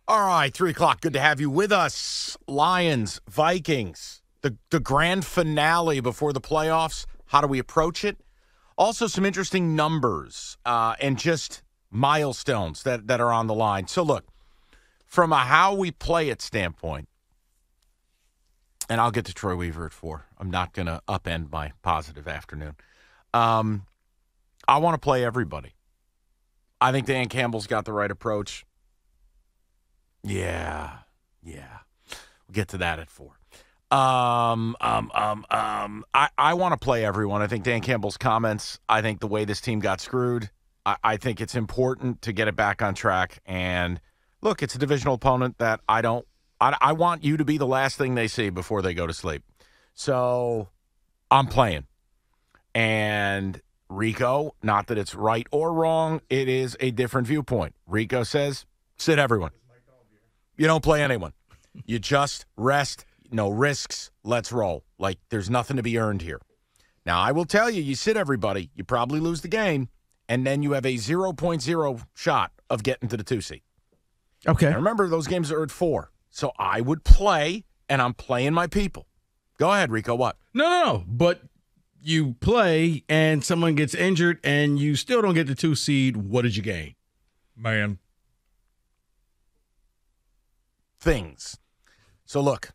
All right, 3 o'clock. Good to have you with us. Lions-Vikings, the grand finale before the playoffs. How do we approach it? Also, some interesting numbers and just milestones that are on the line. So, look, from a how we play it standpoint, and I'll get to Troy Weaver at 4. I'm not going to upend my positive afternoon. I want to play everybody. I think Dan Campbell's got the right approach. Yeah. We'll get to that at 4. I want to play everyone. I think Dan Campbell's comments, I think the way this team got screwed, I think it's important to get it back on track. And, look, it's a divisional opponent that I want you to be the last thing they see before they go to sleep. So I'm playing. And Rico, not that it's right or wrong, it is a different viewpoint. Rico says, sit everyone. You don't play anyone. You just rest, no risks, let's roll. Like, there's nothing to be earned here. Now, I will tell you, you sit everybody, you probably lose the game, and then you have a 0.0 shot of getting to the 2 seed. Okay. Now, remember, those games are at 4. So I would play, and I'm playing my people. Go ahead, Rico, what? No. But you play, and someone gets injured, and you still don't get the 2 seed. What did you gain? Man. Things. So, look,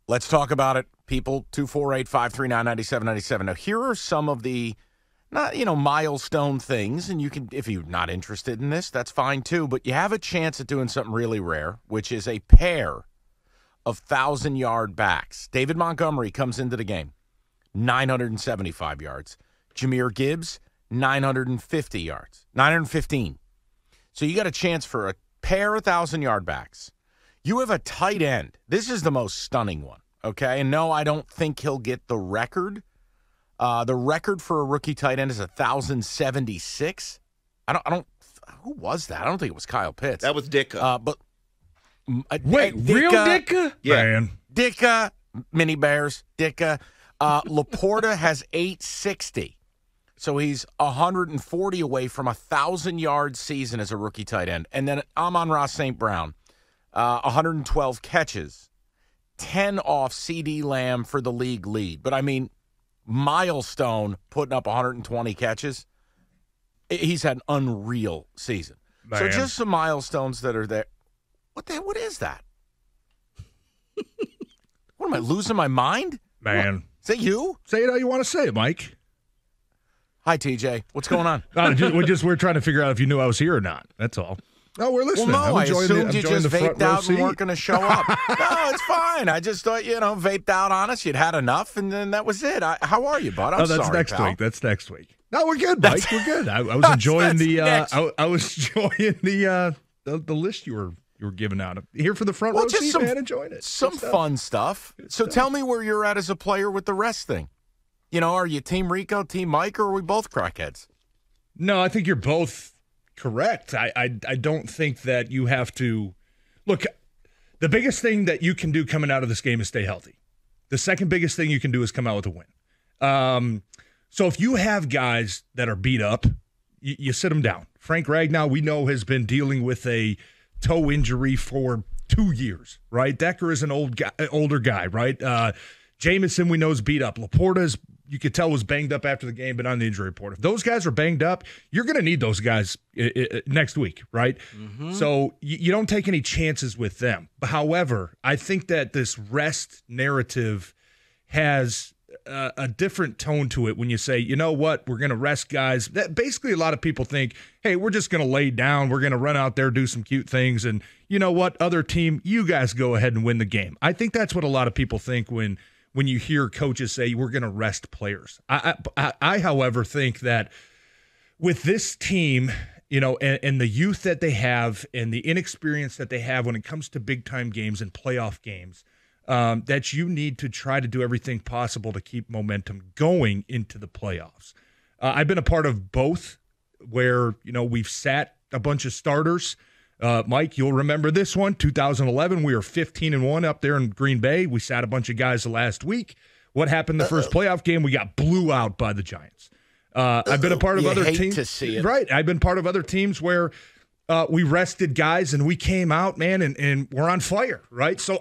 let's talk about it. People, 248-539-9797. Now, here are some of the, milestone things, and you can, if you're not interested in this, that's fine too, but you have a chance at doing something really rare, which is a pair of 1,000-yard backs. David Montgomery comes into the game, 975 yards. Jahmyr Gibbs, 950 yards, 915. So you got a chance for a pair of 1,000-yard backs. You have a tight end. This is the most stunning one, okay? And no, I don't think he'll get the record. The record for a rookie tight end is 1,076. Who was that? I don't think it was Kyle Pitts. That was Ditka. Wait, real Ditka? Yeah. Man. Ditka, Mini Bears, Ditka. Laporta has 860. So he's 140 away from a 1,000-yard season as a rookie tight end. And then Amon-Ra St. Brown, 112 catches, 10 off CD Lamb for the league lead. But, I mean, milestone putting up 120 catches. He's had an unreal season. Man. So just some milestones that are there. What is that? What, am I losing my mind? Man. What? Is that you? Say it how you want to say it, Mike. Hi, TJ. What's going on? We're trying to figure out if you knew I was here or not. That's all. No, we're listening. Well, no, I enjoying assumed you just the front vaped row out and seat. weren't going to show up. No, it's fine. I just thought, vaped out on us. You'd had enough, and then that was it. How are you, bud? I'm that's sorry, next pal. week. That's next week. No, we're good, Mike. We're good. I was enjoying I was enjoying the list you were giving out here for the front row just seat, man. Enjoying it. Some fun stuff. So tell me where you're at as a player with the rest thing. Are you Team Rico, Team Mike, or are we both crackheads? No, I think you're both correct. I don't think that you have to look. The biggest thing that you can do coming out of this game is stay healthy. The second biggest thing you can do is come out with a win. So if you have guys that are beat up, you sit them down. Frank Ragnow, we know, has been dealing with a toe injury for 2 years, right? Decker is an older guy, right? Jamison, we know, is beat up. Laporta's, you could tell, was banged up after the game, but on the injury report. If those guys are banged up, you're going to need those guys next week, right? Mm-hmm. So you don't take any chances with them. However, I think that this rest narrative has a different tone to it when you say, you know what, we're going to rest guys. That basically, a lot of people think, hey, we're just going to lay down. We're going to run out there, do some cute things. And you know what, other team, you guys go ahead and win the game. I think that's what a lot of people think when you hear coaches say we're going to rest players. I, however, think that with this team, and the youth that they have and the inexperience that they have when it comes to big-time games and playoff games, that you need to try to do everything possible to keep momentum going into the playoffs. I've been a part of both where, we've sat a bunch of starters. Mike, you'll remember this one. 2011, we were 15-1 up there in Green Bay. We sat a bunch of guys the last week. What happened the first playoff game? We got blew out by the Giants. I've been a part of other teams. To see it. Right. I've been part of other teams where we rested guys and we came out, man, and we're on fire, right? So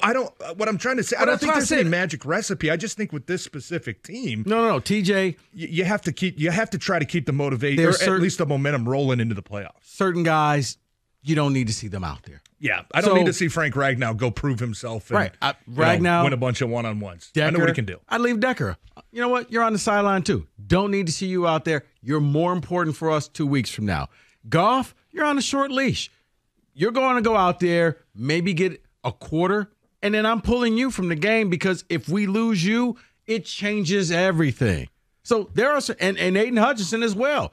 what I'm trying to say, I don't think there's any magic recipe. I just think with this specific team, no, TJ, you have to try to keep the motivation, or at least the momentum rolling into the playoffs. Certain guys, you don't need to see them out there. Yeah, I don't need to see Frank Ragnow go prove himself and Ragnow, win a bunch of one-on-ones. Decker, I know what he can do. I'd leave Decker. You know what? You're on the sideline too. Don't need to see you out there. You're more important for us 2 weeks from now. Goff, you're on a short leash. You're going to go out there, maybe get a quarter, and then I'm pulling you from the game because if we lose you, it changes everything. So there are and Aiden Hutchinson as well.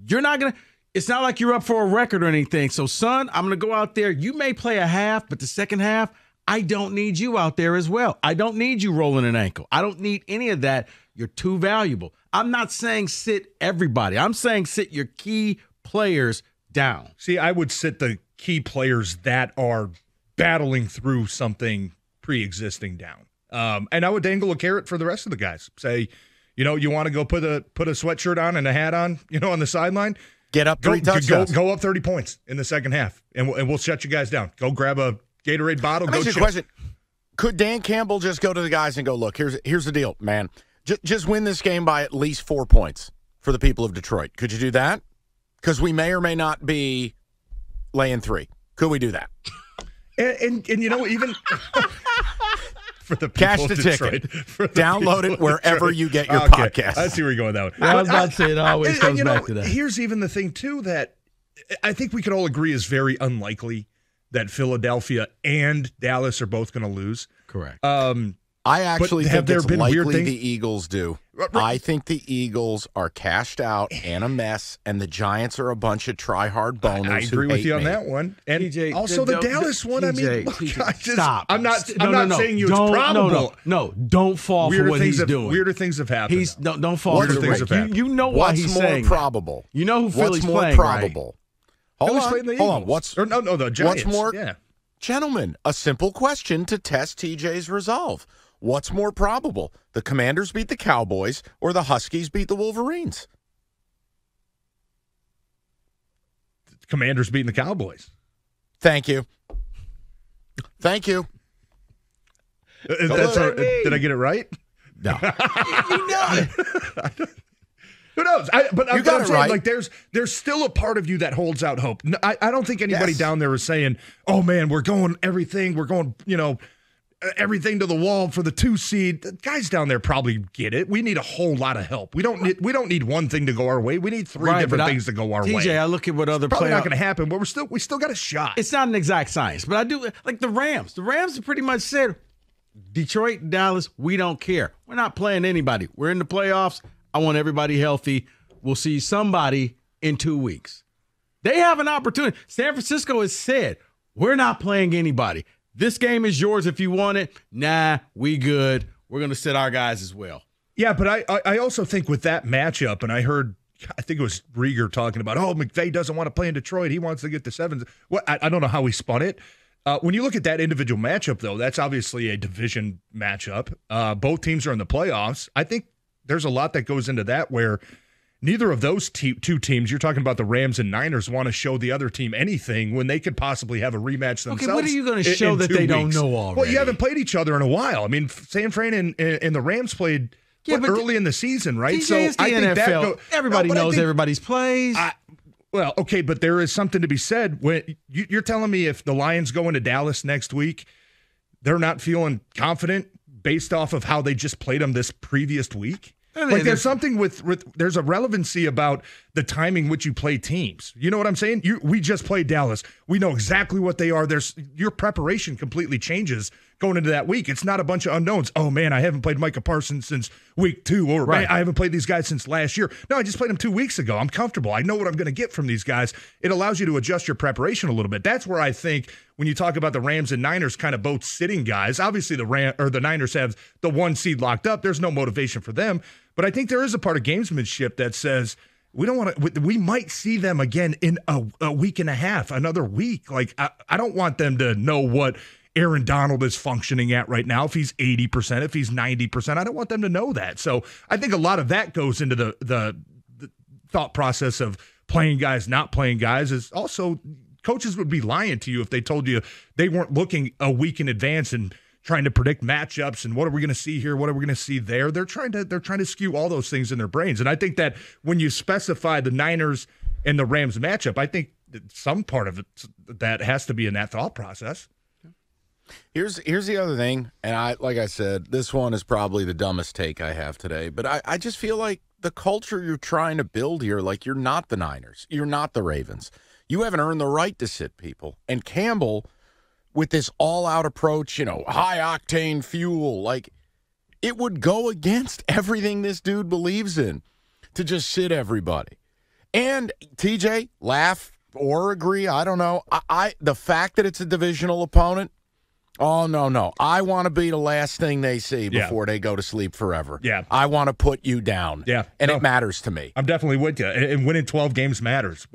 You're not going to. It's not like you're up for a record or anything. So, son, I'm going to go out there. You may play a half, but the second half, I don't need you out there as well. I don't need you rolling an ankle. I don't need any of that. You're too valuable. I'm not saying sit everybody. I'm saying sit your key players down. See, I would sit the key players that are battling through something pre-existing down. And I would dangle a carrot for the rest of the guys. Say, you want to go put a sweatshirt on and a hat on, on the sideline. Get up 3 touchdowns. Go up 30 points in the second half, and we'll shut you guys down. Go grab a Gatorade bottle. Let me ask you a question. Could Dan Campbell just go to the guys and go, look, here's the deal, man. Just win this game by at least 4 points for the people of Detroit. Could you do that? Because we may or may not be laying 3. Could we do that? And even for the Cash the Detroit, ticket. Download it wherever you get your podcast. I see where you're going that way. I was about to say it always comes back to that. Here's even the thing, too, that I think we could all agree is very unlikely that Philadelphia and Dallas are both going to lose. Correct. I actually think it's likely the Eagles do. I think the Eagles are cashed out and a mess, and the Giants are a bunch of try-hard boners. I agree with you on that one. And TJ, also the Dallas one, stop. I'm not saying it's probable. No, don't fall for what he's doing. Weirder things have happened. Don't fall for things have happened. You know why he's saying probable? You know who Philly's more playing, probable? Right? Hold on. The Giants. What's more? Yeah. Gentlemen, a simple question to test TJ's resolve. What's more probable? The Commanders beat the Cowboys or the Huskies beat the Wolverines? The Commanders beating the Cowboys. Thank you. Did I get it right? No. You know it. Who knows? But I'm saying, right. like, there's still a part of you that holds out hope. I don't think anybody down there is saying, "Oh man, we're going everything to the wall for the 2 seed." The guys down there probably get it. We need a whole lot of help. We don't need one thing to go our way. We need 3 different things to go our way. TJ, I look at what other probably players. Not going to happen, but we still got a shot. It's not an exact science, but I do like the Rams. The Rams have pretty much said, Detroit, Dallas, we don't care. We're not playing anybody. We're in the playoffs. I want everybody healthy. We'll see somebody in 2 weeks. They have an opportunity. San Francisco has said, we're not playing anybody. This game is yours if you want it. Nah, we good. We're going to sit our guys as well. Yeah, but I also think with that matchup, and I think it was Rieger talking about, McVay doesn't want to play in Detroit. He wants to get the 7s. Well, I don't know how he spun it. When you look at that individual matchup, though, that's obviously a division matchup. Both teams are in the playoffs. I think there's a lot that goes into that where neither of those 2 teams, you're talking about the Rams and Niners, want to show the other team anything when they could possibly have a rematch themselves. Okay, what are you going to show that they don't know already? Well, you haven't played each other in a while. I mean, San Fran and the Rams played early in the season, right? TJ, so it's the NFL. Everybody knows everybody's plays. Well, okay, but there is something to be said. When you're telling me if the Lions go into Dallas next week, they're not feeling confident based off of how they just played them this previous week? Like there's something there's a relevancy about the timing which you play teams. You know what I'm saying? We just played Dallas. We know exactly what they are. Your preparation completely changes going into that week. It's not a bunch of unknowns. Oh man, I haven't played Micah Parsons since week 2, or right. Man, I haven't played these guys since last year. No, I just played them 2 weeks ago. I'm comfortable. I know what I'm going to get from these guys. It allows you to adjust your preparation a little bit. That's where I think when you talk about the Rams and Niners kind of both sitting guys, obviously the Niners have the 1 seed locked up. There's no motivation for them. But I think there is a part of gamesmanship that says we don't want to. We might see them again in a week and a half, another week. Like I don't want them to know what Aaron Donald is functioning at right now. If he's 80%, if he's 90%, I don't want them to know that. So I think a lot of that goes into the thought process of playing guys, not playing guys, is also coaches would be lying to you if they told you they weren't looking a week in advance and trying to predict matchups and what are we going to see here, what are we going to see there. They're trying to skew all those things in their brains. And I think that when you specify the Niners and the Rams matchup, I think that some part of it that has to be in that thought process. Here's the other thing, and like I said, this one is probably the dumbest take I have today, but I just feel like the culture you're trying to build here, like you're not the Niners, you're not the Ravens. You haven't earned the right to sit people. And Campbell, with this all-out approach, high-octane fuel, like it would go against everything this dude believes in to just sit everybody. And TJ, laugh or agree, I don't know. The fact that it's a divisional opponent, oh, no. I want to be the last thing they see before they go to sleep forever. Yeah. I want to put you down. Yeah. And it matters to me. I'm definitely with you. And winning 12 games matters.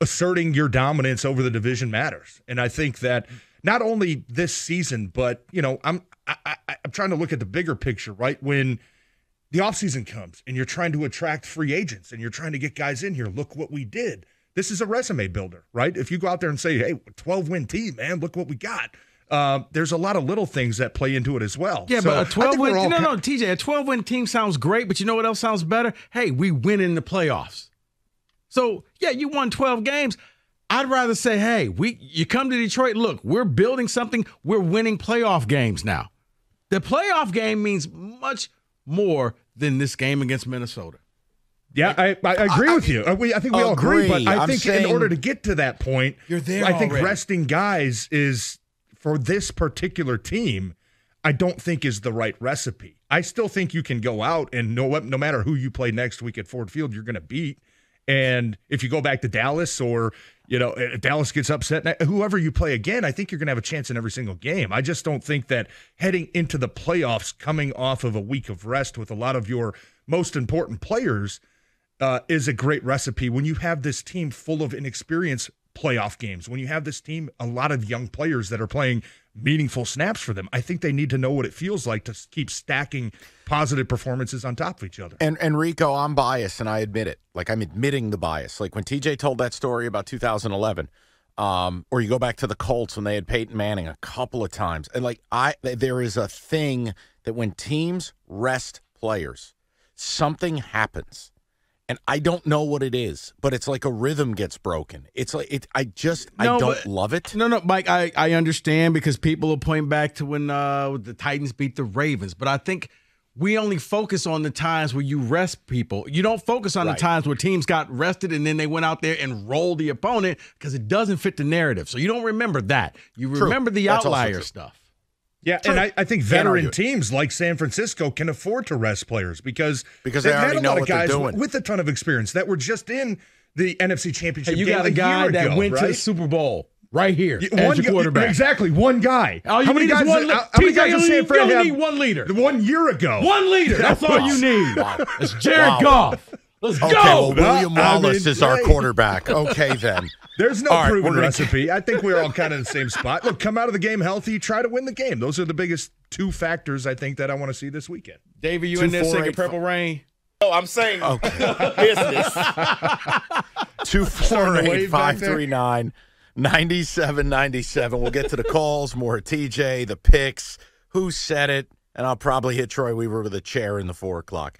Asserting your dominance over the division matters. And I think that not only this season, but, I'm trying to look at the bigger picture, right? When the offseason comes and you're trying to attract free agents and you're trying to get guys in here, look what we did. This is a resume builder, right? If you go out there and say, hey, 12-win team, man, look what we got. There's a lot of little things that play into it as well. Yeah, so but a 12-win TJ, a 12-win team sounds great, but you know what else sounds better? Hey, we win in the playoffs. So, yeah, you won 12 games. I'd rather say, hey, you come to Detroit, look, we're building something. We're winning playoff games now. The playoff game means much more than this game against Minnesota. Yeah, I agree with you. I think we all agree, but I think in order to get to that point, you're there I think already. Resting guys is, for this particular team, I don't think is the right recipe. I still think you can go out and no matter who you play next week at Ford Field, you're going to beat. And if you go back to Dallas or, if Dallas gets upset, whoever you play again, I think you're going to have a chance in every single game. I just don't think that heading into the playoffs, coming off of a week of rest with a lot of your most important players, is a great recipe when you have this team full of inexperienced playoff games, when you have this team, a lot of young players that are playing meaningful snaps for them. I think they need to know what it feels like to keep stacking positive performances on top of each other. And Rico, I'm biased, and I admit it. Like, I'm admitting the bias. Like, when TJ told that story about 2011, or you go back to the Colts when they had Peyton Manning a couple of times, and there is a thing that when teams rest players, something happens. And I don't know what it is, but it's like a rhythm gets broken. It's like I don't love it. No, Mike, I understand because people will point back to when the Titans beat the Ravens. But I think we only focus on the times where you rest people. You don't focus on the times where teams got rested and then they went out there and rolled the opponent because it doesn't fit the narrative. So you don't remember that. You remember the outlier stuff. Yeah, True. and I think veteran teams like San Francisco can afford to rest players because they already know what they're doing with a ton of experience that were just in the NFC Championship game. You got a guy that went to the Super Bowl right here as your quarterback. Exactly, one guy. All you need is one. How many guys in San Fran have? You need 1 liter. 1 year ago. 1 liter. That's all you need. Wow. It's Jared Goff. Let's go. Well, William Wallace is our quarterback. Okay, then. There's no proven recipe. I think we're all kind of in the same spot. Look, come out of the game healthy, try to win the game. Those are the biggest 2 factors I think that I want to see this weekend. Dave, are you in there singing Purple Rain? Oh, I'm saying business. 248-539-9797. We'll get to the calls, more TJ, the picks, who said it, and I'll probably hit Troy Weaver with a chair in the 4 o'clock.